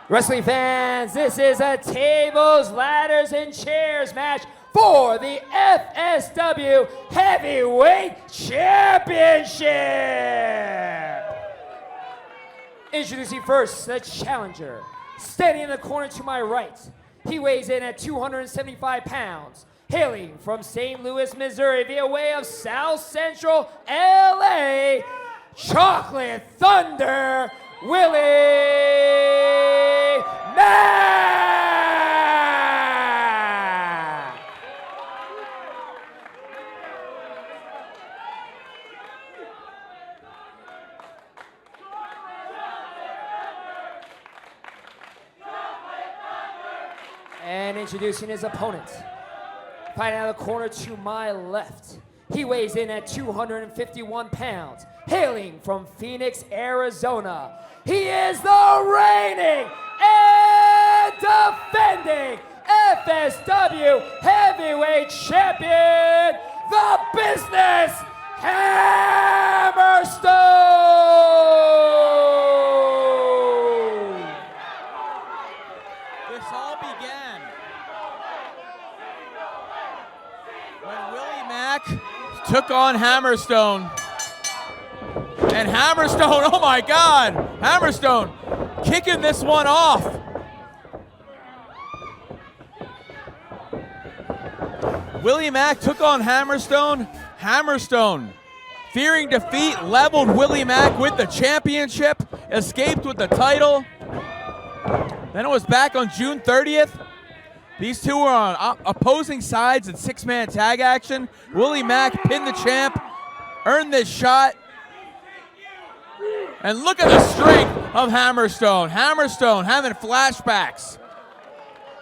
Wrestling fans, this is a tables, ladders, and chairs match for the FSW Heavyweight Championship. Introducing first, the challenger. Standing in the corner to my right, he weighs in at 275 pounds. Hailing from St. Louis, Missouri, via way of South Central LA, Chocolate Thunder, Willie Mack! And introducing his opponent, fighting out of the corner to my left, he weighs in at 251 pounds, hailing from Phoenix, Arizona. He is the reigning and defending FSW Heavyweight Champion, the Business Hammerstone! This all began when Willie Mack took on Hammerstone. And Hammerstone, oh my God, Hammerstone kicking this one off. Willie Mack took on Hammerstone. Hammerstone, fearing defeat, leveled Willie Mack with the championship, escaped with the title. Then it was back on June 30th. These two were on opposing sides in six-man tag action. Willie Mack pinned the champ, earned this shot. And look at the strength of Hammerstone. Hammerstone having flashbacks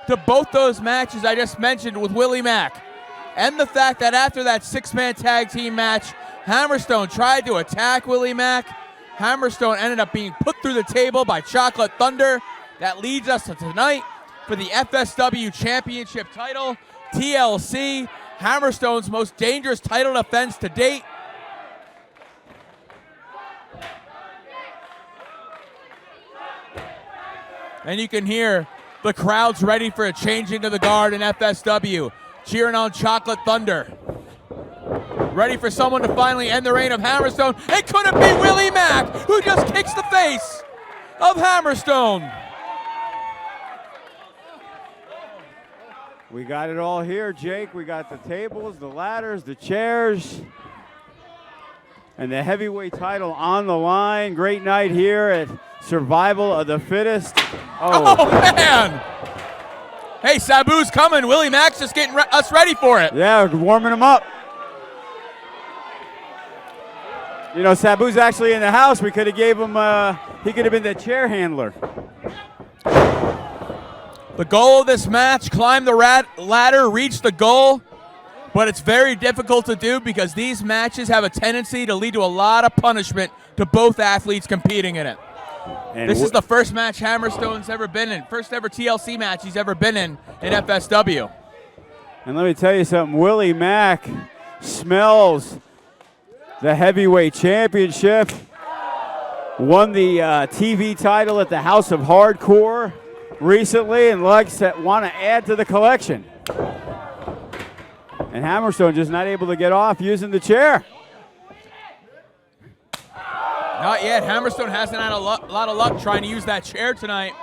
to both those matches I just mentioned with Willie Mack. And the fact that after that six-man tag team match, Hammerstone tried to attack Willie Mack. Hammerstone ended up being put through the table by Chocolate Thunder. That leads us to tonight for the FSW Championship title, TLC, Hammerstone's most dangerous title defense to date. And you can hear the crowd's ready for a changing of the guard in FSW, cheering on Chocolate Thunder. Ready for someone to finally end the reign of Hammerstone. It couldn't be Willie Mack, who just kicks the face of Hammerstone. We got it all here, Jake. We got the tables, the ladders, the chairs, and the heavyweight title on the line. Great night here at Survival of the Fittest. Oh man! Hey, Sabu's coming. Willie Mack's just getting us ready for it. Yeah, we're warming him up. You know, Sabu's actually in the house. We could have gave him, he could have been the chair handler. The goal of this match, climb the ladder, reach the goal, but it's very difficult to do because these matches have a tendency to lead to a lot of punishment to both athletes competing in it. And this is the first match Hammerstone's ever been in, first ever TLC match he's ever been in FSW. And let me tell you something, Willie Mack smells the heavyweight championship, won the TV title at the House of Hardcore recently, and likes to want to add to the collection. And Hammerstone just not able to get off using the chair. Not yet. Hammerstone hasn't had a lot of luck trying to use that chair tonight.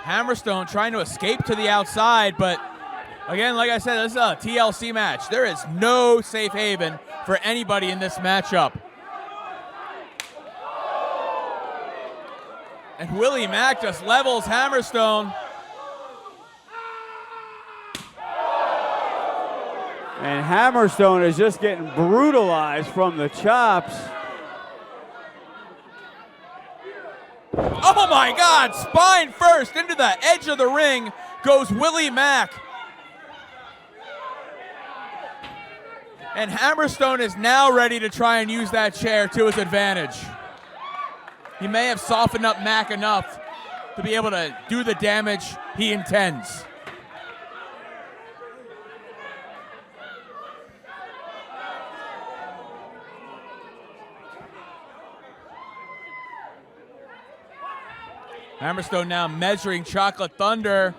Hammerstone trying to escape to the outside, but again, like I said, this is a TLC match. There is no safe haven for anybody in this matchup. And Willie Mack just levels Hammerstone. And Hammerstone is just getting brutalized from the chops. Oh my God, spine first into the edge of the ring goes Willie Mack. And Hammerstone is now ready to try and use that chair to his advantage. He may have softened up Mack enough to be able to do the damage he intends. Hammerstone now measuring Chocolate Thunder.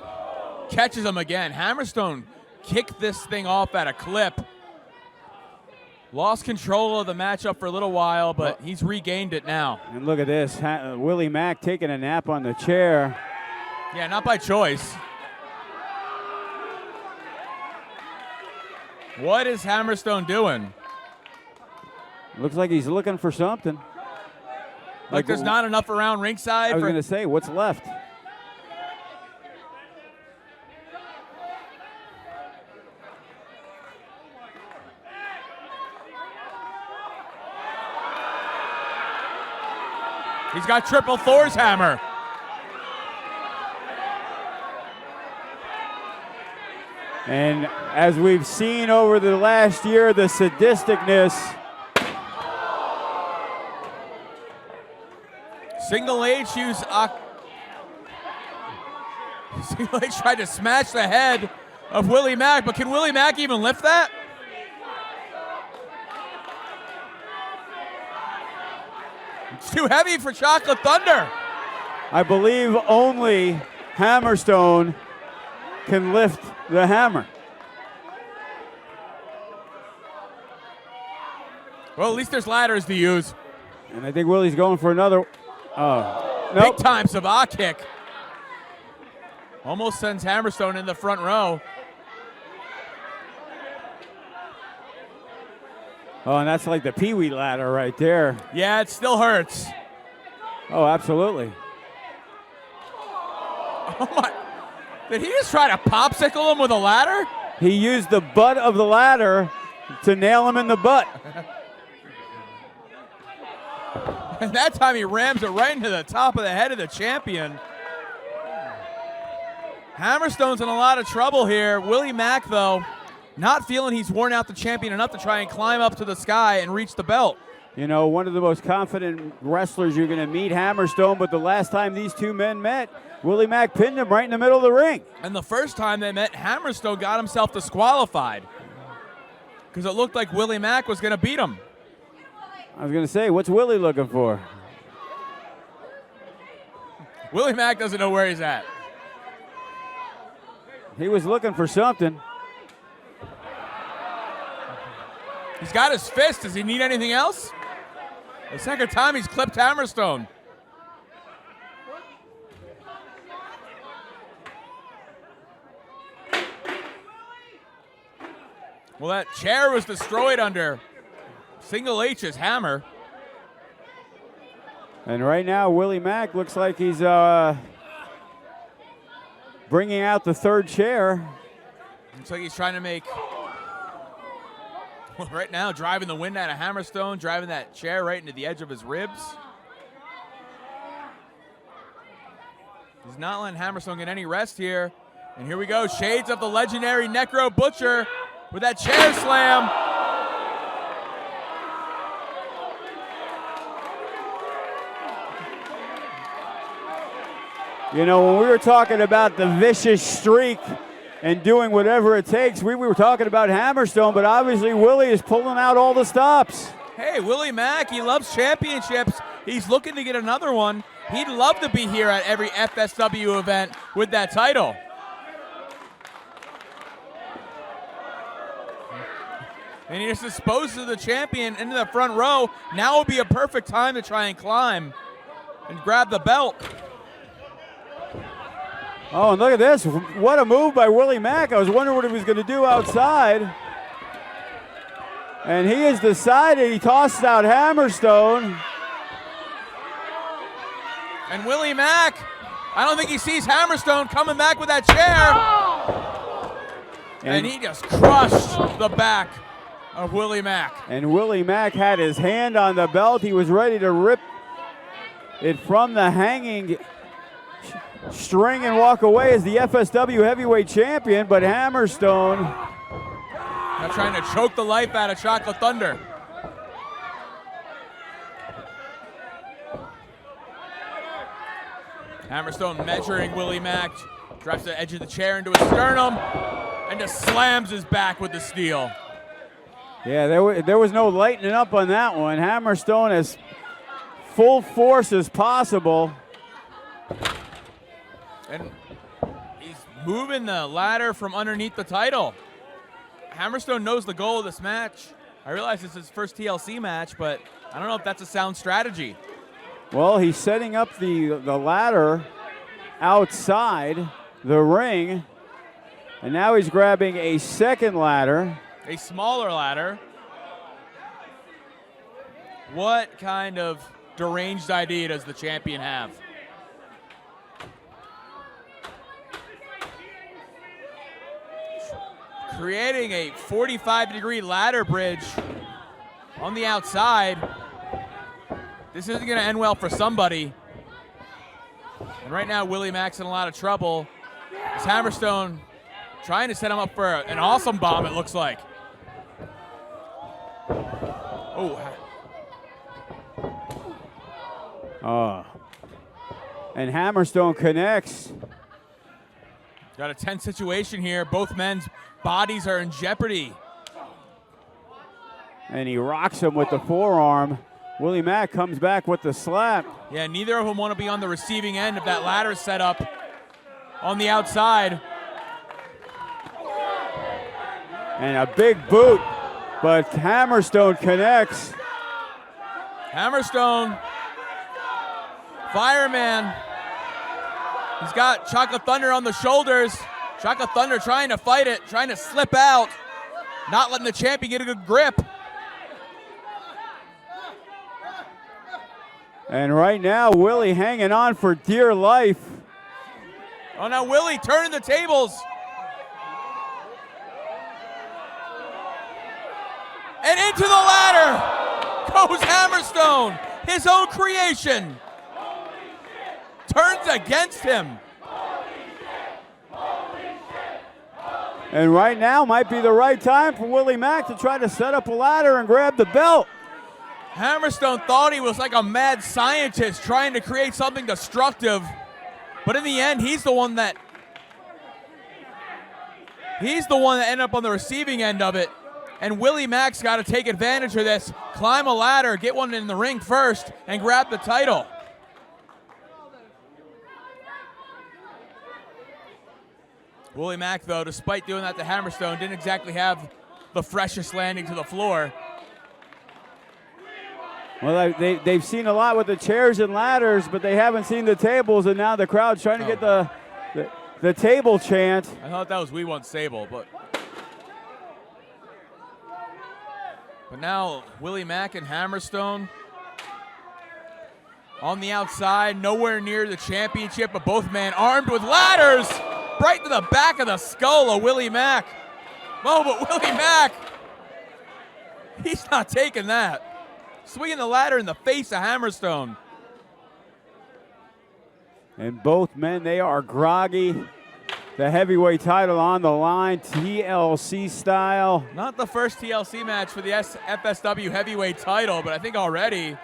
Catches him again. Hammerstone kicked this thing off at a clip. Lost control of the matchup for a little while, but he's regained it now. And look at this. Willie Mack taking a nap on the chair. Yeah, not by choice. What is Hammerstone doing? Looks like he's looking for something. Like there's not enough around ringside. I was going to say, what's left? He's got triple Thor's hammer. And as we've seen over the last year, the sadisticness. Single H Single H tried to smash the head of Willie Mack, but can Willie Mack even lift that? It's too heavy for Chocolate Thunder. I believe only Hammerstone can lift the hammer. Well, at least there's ladders to use. And I think Willie's going for another. Nope. Big time Savate kick. Almost sends Hammerstone in the front row. Oh, and that's like the Pee-wee ladder right there. Yeah, it still hurts. Oh, absolutely. Oh my. Did he just try to popsicle him with a ladder? He used the butt of the ladder to nail him in the butt. And that time he rams it right into the top of the head of the champion. Hammerstone's in a lot of trouble here. Willie Mack, though, not feeling he's worn out the champion enough to try and climb up to the sky and reach the belt. You know, one of the most confident wrestlers you're going to meet, Hammerstone, but the last time these two men met, Willie Mack pinned him right in the middle of the ring. And the first time they met, Hammerstone got himself disqualified because it looked like Willie Mack was going to beat him. I was going to say, what's Willie looking for? Willie Mack doesn't know where he's at. He was looking for something. He's got his fist. Does he need anything else? The second time he's clipped Hammerstone. Well, that chair was destroyed under Single H's hammer. And right now, Willie Mack looks like he's bringing out the third chair. Looks like he's trying to make, well, right now, driving the wind out of Hammerstone, driving that chair right into the edge of his ribs. He's not letting Hammerstone get any rest here. And here we go, shades of the legendary Necro Butcher with that chair slam. You know, when we were talking about the vicious streak and doing whatever it takes, we were talking about Hammerstone, but obviously Willie is pulling out all the stops. Hey, Willie Mack, he loves championships. He's looking to get another one. He'd love to be here at every FSW event with that title. And he just disposes the champion into the front row. Now would be a perfect time to try and climb and grab the belt. Oh, and look at this. What a move by Willie Mack. I was wondering what he was going to do outside. And he has decided. He tosses out Hammerstone. And Willie Mack, I don't think he sees Hammerstone coming back with that chair. And he just crushed the back of Willie Mack. And Willie Mack had his hand on the belt. He was ready to rip it from the hanging string and walk away as the FSW heavyweight champion, but Hammerstone now trying to choke the life out of Chocolate Thunder. Hammerstone measuring Willie Mack, drives the edge of the chair into his sternum, and just slams his back with the steel. Yeah, there was no lightening up on that one. Hammerstone as full force as possible. And he's moving the ladder from underneath the title. Hammerstone knows the goal of this match. I realize it's his first TLC match, but I don't know if that's a sound strategy. Well, he's setting up the ladder outside the ring, and now he's grabbing a second ladder. A smaller ladder. What kind of deranged idea does the champion have? Creating a 45-degree ladder bridge on the outside. This isn't going to end well for somebody. And right now, Willie Mack's in a lot of trouble. It's Hammerstone trying to set him up for an awesome bomb, it looks like. And Hammerstone connects. Got a tense situation here. Both men's bodies are in jeopardy. And he rocks him with the forearm. Willie Mack comes back with the slap. Yeah, neither of them want to be on the receiving end of that ladder set up on the outside. And a big boot, but Hammerstone connects. Hammerstone, fireman. He's got Chocolate Thunder on the shoulders. Chocolate Thunder trying to fight it, trying to slip out, not letting the champion get a good grip. And right now, Willie hanging on for dear life. Oh, now Willie turning the tables. And into the ladder goes Hammerstone, his own creation. Turns against him. And right now might be the right time for Willie Mack to try to set up a ladder and grab the belt. Hammerstone thought he was like a mad scientist trying to create something destructive, but in the end, he's the one that ended up on the receiving end of it. And Willie Mack's got to take advantage of this, climb a ladder, get one in the ring first, and grab the title. Willie Mack, though, despite doing that to Hammerstone, didn't exactly have the freshest landing to the floor. Well, they've seen a lot with the chairs and ladders, but they haven't seen the tables, and now the crowd's trying to get the table chant. I thought that was We Want Sable, but now Willie Mack and Hammerstone on the outside, nowhere near the championship, but both men armed with ladders right to the back of the skull of Willie Mack. Oh, but Willie Mack, he's not taking that. Swinging the ladder in the face of Hammerstone. And both men, they are groggy. The heavyweight title on the line, TLC style. Not the first TLC match for the FSW heavyweight title, but I think already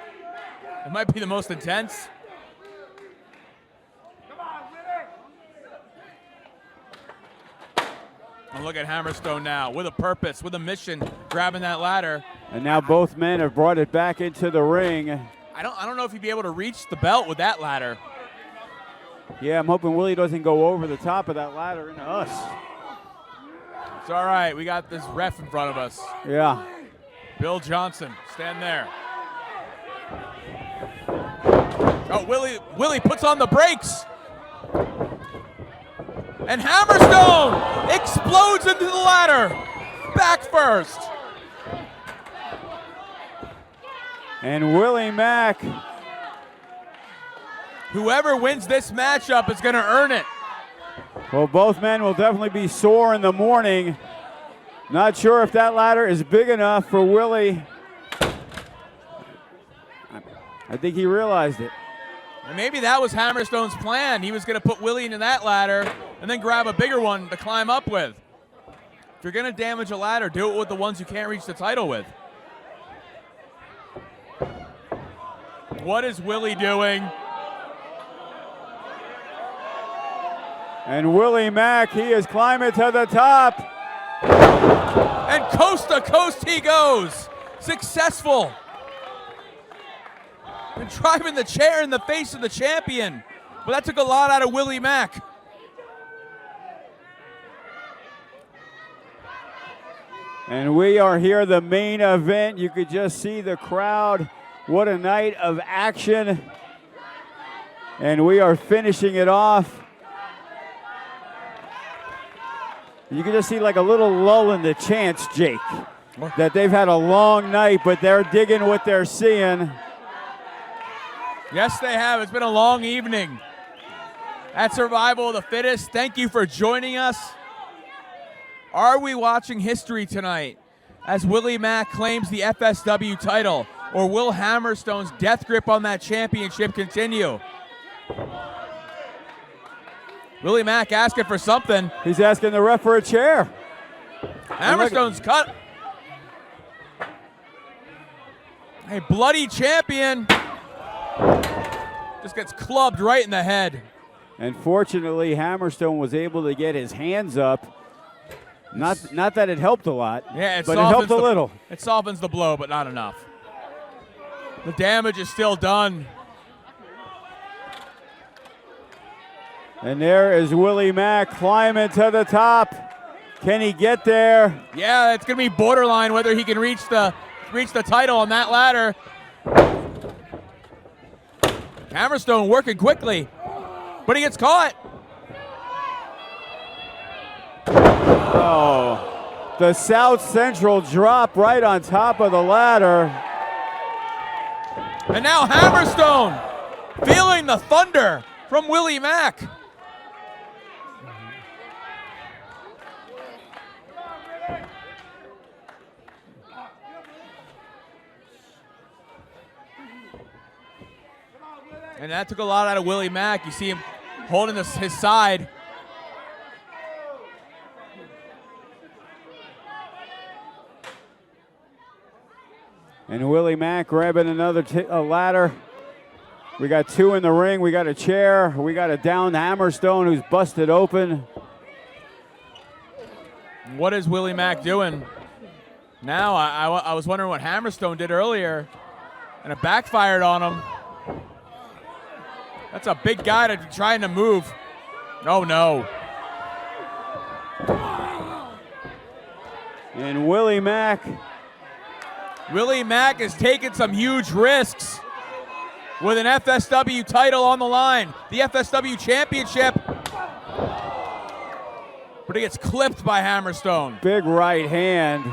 it might be the most intense. And look at Hammerstone now with a purpose, with a mission, grabbing that ladder. And now both men have brought it back into the ring. I don't know if he'd be able to reach the belt with that ladder. Yeah, I'm hoping Willie doesn't go over the top of that ladder into us. It's all right. We got this ref in front of us. Yeah. Bill Johnson, stand there. Oh, Willie puts on the brakes. And Hammerstone explodes into the ladder. Back first. And Willie Mack. Whoever wins this matchup is going to earn it. Well, both men will definitely be sore in the morning. Not sure if that ladder is big enough for Willie. I think he realized it. And maybe that was Hammerstone's plan. He was going to put Willie into that ladder and then grab a bigger one to climb up with. If you're going to damage a ladder, do it with the ones you can't reach the title with. What is Willie doing? And Willie Mack, he is climbing to the top. And coast to coast he goes. Successful. And driving the chair in the face of the champion. But that took a lot out of Willie Mack. And we are here, the main event. You could just see the crowd. What a night of action. And we are finishing it off. You can just see like a little lull in the chants, Jake, that they've had a long night, but they're digging what they're seeing. Yes, they have. It's been a long evening. At Survival of the Fittest, thank you for joining us. Are we watching history tonight as Willie Mack claims the FSW title, or will Hammerstone's death grip on that championship continue? Willie Mack asking for something. He's asking the ref for a chair. Hammerstone's cut. A bloody champion. Just gets clubbed right in the head. And fortunately, Hammerstone was able to get his hands up. Not that it helped a lot, yeah, but it helped a little. It softens the blow, but not enough. The damage is still done. And there is Willie Mack climbing to the top. Can he get there? Yeah, it's going to be borderline whether he can reach the title on that ladder. Hammerstone working quickly, but he gets caught. Oh, the South Central drop right on top of the ladder. And now Hammerstone feeling the thunder from Willie Mack. And that took a lot out of Willie Mack. You see him holding his side. And Willie Mack grabbing another ladder. We got two in the ring. We got a chair. We got a downed Hammerstone who's busted open. What is Willie Mack doing? Now, I was wondering what Hammerstone did earlier, and it backfired on him. That's a big guy to trying to move. Oh, no. And Willie Mack is taking some huge risks with an FSW title on the line. The FSW championship. But he gets clipped by Hammerstone. Big right hand.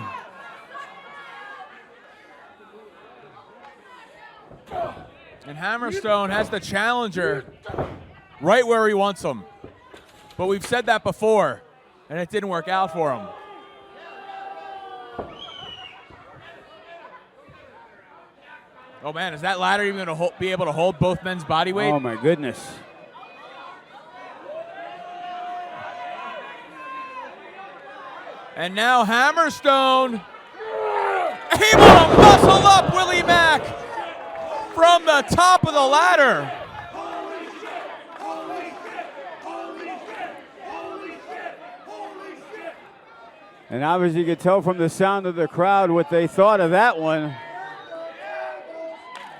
And Hammerstone has the challenger right where he wants him. But we've said that before, and it didn't work out for him. Oh, man, is that ladder even going to be able to hold both men's body weight? Oh, my goodness. And now Hammerstone able to muscle up Willie Mack from the top of the ladder. And obviously you could tell from the sound of the crowd what they thought of that one.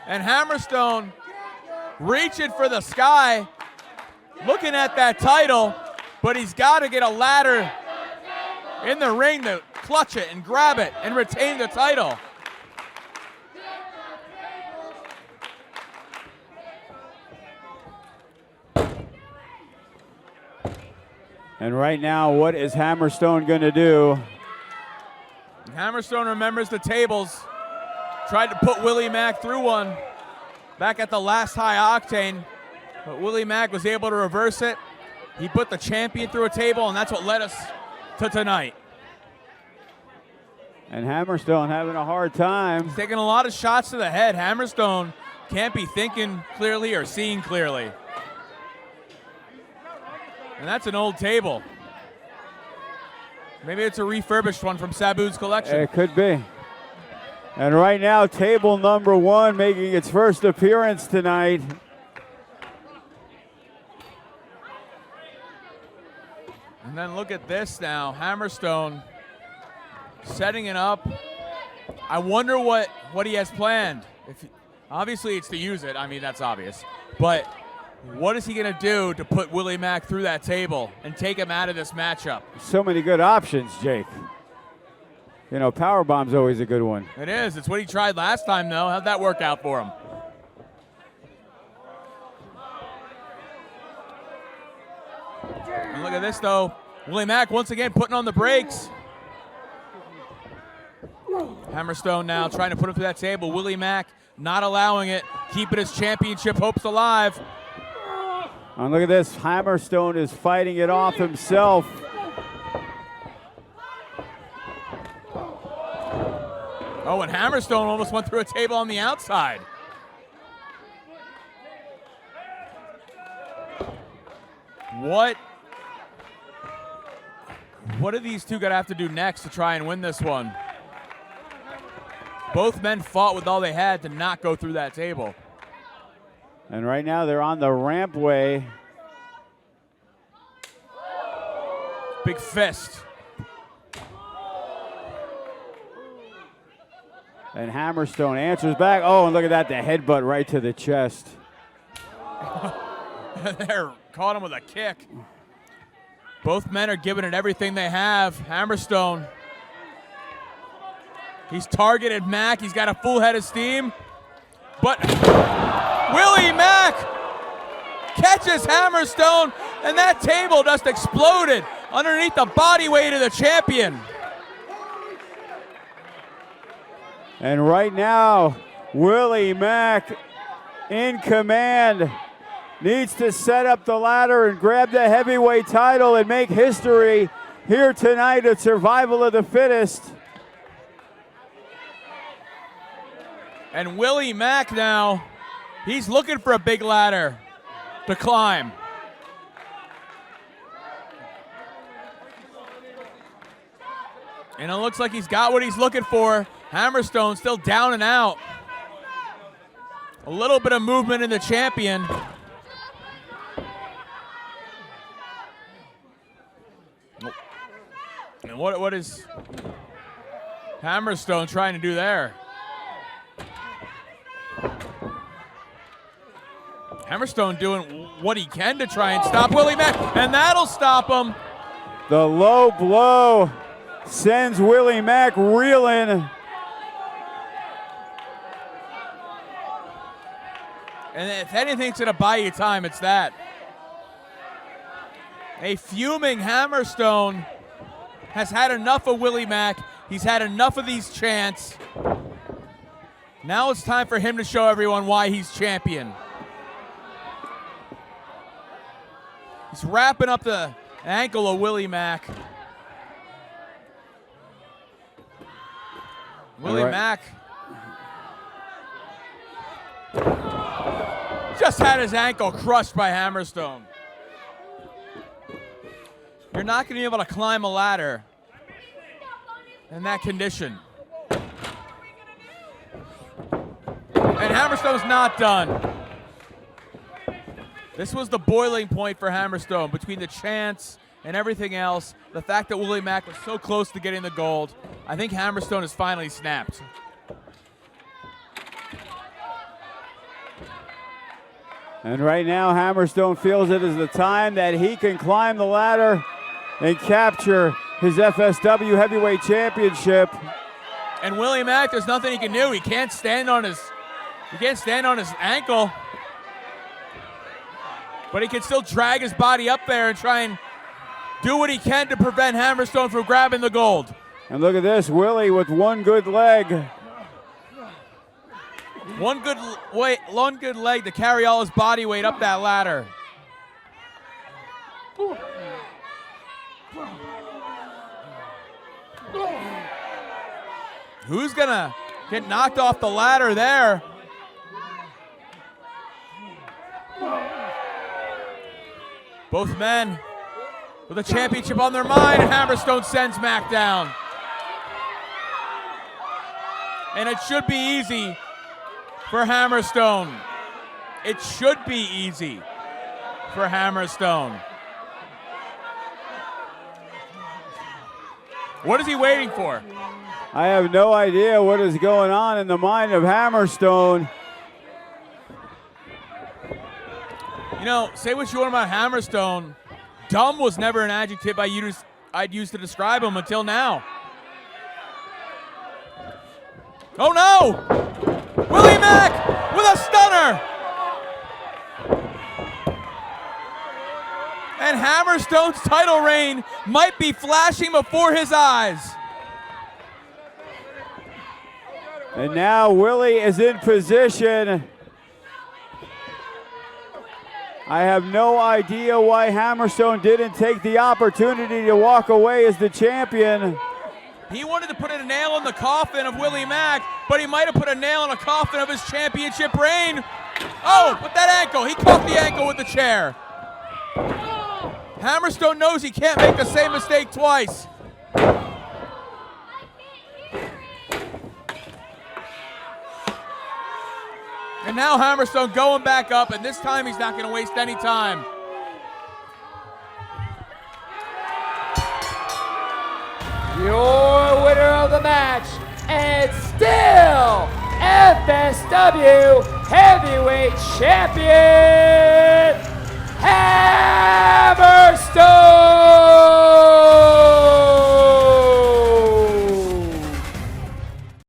And Hammerstone reaching for the sky, looking at that title, but he's got to get a ladder in the ring to clutch it and grab it and retain the title. And right now, what is Hammerstone going to do? Hammerstone remembers the tables. Tried to put Willie Mack through one back at the last High Octane, but Willie Mack was able to reverse it. He put the champion through a table, and that's what led us to tonight. And Hammerstone having a hard time. He's taking a lot of shots to the head. Hammerstone can't be thinking clearly or seeing clearly. And that's an old table. Maybe it's a refurbished one from Sabu's collection. It could be. And right now, table number one making its first appearance tonight. And then look at this now. Hammerstone setting it up. I wonder what he has planned. Obviously, it's to use it. I mean, that's obvious. But what is he going to do to put Willie Mack through that table and take him out of this matchup? So many good options, Jake. You know, powerbomb's always a good one. It is. It's what he tried last time, though. How'd that work out for him? And look at this, though. Willie Mack once again putting on the brakes. Hammerstone now trying to put him through that table. Willie Mack not allowing it, keeping his championship hopes alive. And look at this. Hammerstone is fighting it off himself. Oh, and Hammerstone almost went through a table on the outside. What do these two got to have to do next to try and win this one? Both men fought with all they had to not go through that table. And right now they're on the rampway. Big fist. And Hammerstone answers back. Oh, and look at that, the headbutt right to the chest. They're caught him with a kick. Both men are giving it everything they have. Hammerstone. He's targeted Mack. He's got a full head of steam. But Willie Mack catches Hammerstone, and that table just exploded underneath the body weight of the champion. And right now, Willie Mack in command. Needs to set up the ladder and grab the heavyweight title and make history here tonight at Survival of the Fittest. And Willie Mack now, he's looking for a big ladder to climb. And it looks like he's got what he's looking for. Hammerstone still down and out. A little bit of movement in the champion. And what is Hammerstone trying to do there? Hammerstone doing what he can to try and stop Willie Mack, and that'll stop him. The low blow sends Willie Mack reeling. And if anything's going to buy you time, it's that. A fuming Hammerstone has had enough of Willie Mack. He's had enough of these chants. Now it's time for him to show everyone why he's champion. He's wrapping up the ankle of Willie Mack. Willie Mack just had his ankle crushed by Hammerstone. You're not going to be able to climb a ladder in that condition. And Hammerstone's not done. This was the boiling point for Hammerstone between the chants and everything else. The fact that Willie Mack was so close to getting the gold. I think Hammerstone has finally snapped. And right now, Hammerstone feels it is the time that he can climb the ladder and capture his FSW Heavyweight Championship. And Willie Mack, there's nothing he can do. He can't stand on his ankle. But he can still drag his body up there and try and do what he can to prevent Hammerstone from grabbing the gold. And look at this, Willie with one good leg. One good leg to carry all his body weight up that ladder. Who's gonna get knocked off the ladder there? Both men with a championship on their mind. Hammerstone sends Mack down. And it should be easy for Hammerstone. It should be easy for Hammerstone. What is he waiting for? I have no idea what is going on in the mind of Hammerstone. You know, say what you want about Hammerstone. Dumb was never an adjective I'd use to describe him until now. Oh no! Willie Mack with a stunner! And Hammerstone's title reign might be flashing before his eyes. And now Willie is in position. I have no idea why Hammerstone didn't take the opportunity to walk away as the champion. He wanted to put a nail in the coffin of Willie Mack, but he might have put a nail in the coffin of his championship reign. Oh, but that ankle, he caught the ankle with the chair. Hammerstone knows he can't make the same mistake twice. And now Hammerstone going back up, and this time he's not going to waste any time. Your winner of the match, and still FSW Heavyweight Champion,